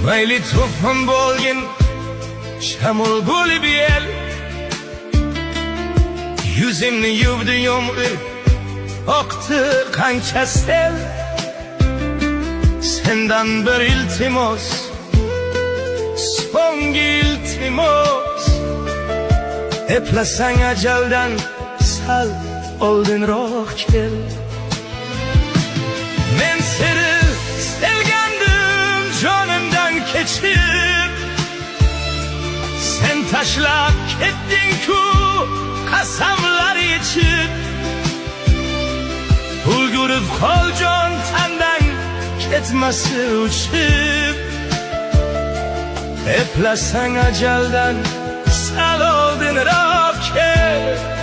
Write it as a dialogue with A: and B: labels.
A: Mayli to'fon bo'lgin shamol bo'lib el, yuzimni yuvdi yomg'ir, oqdi qancha sel. Sendan bir iltimos, so'nggi iltimos, eplasang ajaldan sal oldinroq kel. Men seni sevgandim jonimdan kechib, sen tashlab ketding-ku qasamlar ichib. Ulgurib qol jon tandan ketmasi uchib, eplasang ajaldan sal oldinroq kel.